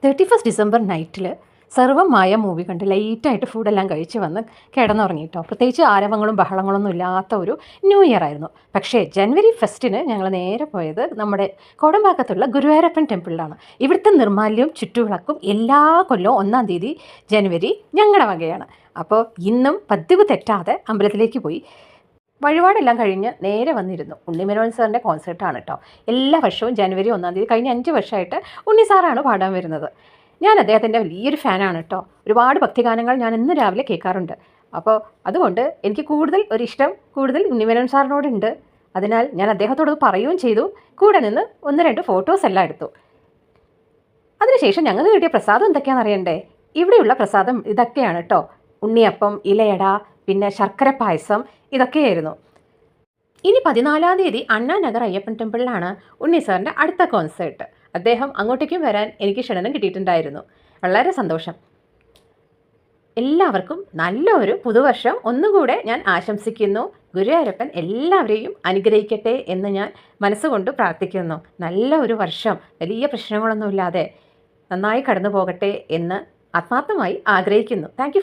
31 നൈറ്റിൽ സർവ്വമായ മൂവി കണ്ട് ലൈറ്റായിട്ട് ഫുഡെല്ലാം കഴിച്ച് വന്ന് കിടന്നുറങ്ങിയിട്ടോ. പ്രത്യേകിച്ച് ആരവങ്ങളും ബഹളങ്ങളൊന്നും ഇല്ലാത്ത ഒരു ന്യൂ ഇയർ ആയിരുന്നു. പക്ഷേ ജനുവരി 1 ഞങ്ങൾ നേരെ പോയത് നമ്മുടെ കോടമ്പാക്കത്തുള്ള ഗുരുവായൂരപ്പൻ ടെമ്പിളിലാണ്. ഇവിടുത്തെ നിർമ്മാല്യവും ചുറ്റുവിളക്കും എല്ലാ കൊല്ലവും 1-ാം തീയതി ജനുവരി ഞങ്ങളുടെ വകയാണ്. അപ്പോൾ ഇന്നും പതിവ് തെറ്റാതെ അമ്പലത്തിലേക്ക് പോയി വഴിപാടെല്ലാം കഴിഞ്ഞ് നേരെ വന്നിരുന്നു. ഉണ്ണിമേനോൻ സാറിൻ്റെ കോൺസേർട്ടാണ് കേട്ടോ. എല്ലാ വർഷവും ജനുവരി 1-ാം തീയതി കഴിഞ്ഞ 5 വർഷമായിട്ട് ഉണ്ണി സാറാണ് പാടാൻ വരുന്നത്. ഞാൻ അദ്ദേഹത്തിൻ്റെ വലിയൊരു ഫാനാണ് കേട്ടോ. ഒരുപാട് ഭക്തിഗാനങ്ങൾ ഞാൻ ഇന്ന് രാവിലെ കേൾക്കാറുണ്ട്. അപ്പോൾ അതുകൊണ്ട് എനിക്ക് ഇഷ്ടം കൂടുതൽ ഉണ്ണിമേനോൻ സാറിനോടുണ്ട്. അതിനാൽ ഞാൻ അദ്ദേഹത്തോട് പറയുകയും ചെയ്തു. കൂടെ നിന്ന് 1-2 ഫോട്ടോസ് എല്ലാം എടുത്തു. അതിനുശേഷം ഞങ്ങൾക്ക് കിട്ടിയ പ്രസാദം എന്തൊക്കെയാണെന്ന് അറിയണ്ടേ? ഇവിടെയുള്ള പ്രസാദം ഇതൊക്കെയാണ് കേട്ടോ. ഉണ്ണിയപ്പം, ഇലയട, പിന്നെ ശർക്കര പായസം, ഇതൊക്കെയായിരുന്നു. ഇനി 14-ാം തീയതി അണ്ണാനഗർ അയ്യപ്പൻ ടെമ്പിളിലാണ് ഉണ്ണി സാറിൻ്റെ അടുത്ത കോൺസേർട്ട്. അദ്ദേഹം അങ്ങോട്ടേക്കും വരാൻ എനിക്ക് ക്ഷണം കിട്ടിയിട്ടുണ്ടായിരുന്നു. വളരെ സന്തോഷം. എല്ലാവർക്കും നല്ലൊരു പുതുവർഷം ഒന്നുകൂടെ ഞാൻ ആശംസിക്കുന്നു. ഗുരുവായൂരപ്പൻ എല്ലാവരെയും അനുഗ്രഹിക്കട്ടെ എന്ന് ഞാൻ മനസ്സുകൊണ്ട് പ്രാർത്ഥിക്കുന്നു. നല്ല ഒരു വർഷം വലിയ പ്രശ്നങ്ങളൊന്നുമില്ലാതെ നന്നായി കടന്നു പോകട്ടെ എന്ന് ആത്മാർത്ഥമായി ആഗ്രഹിക്കുന്നു. Thank you.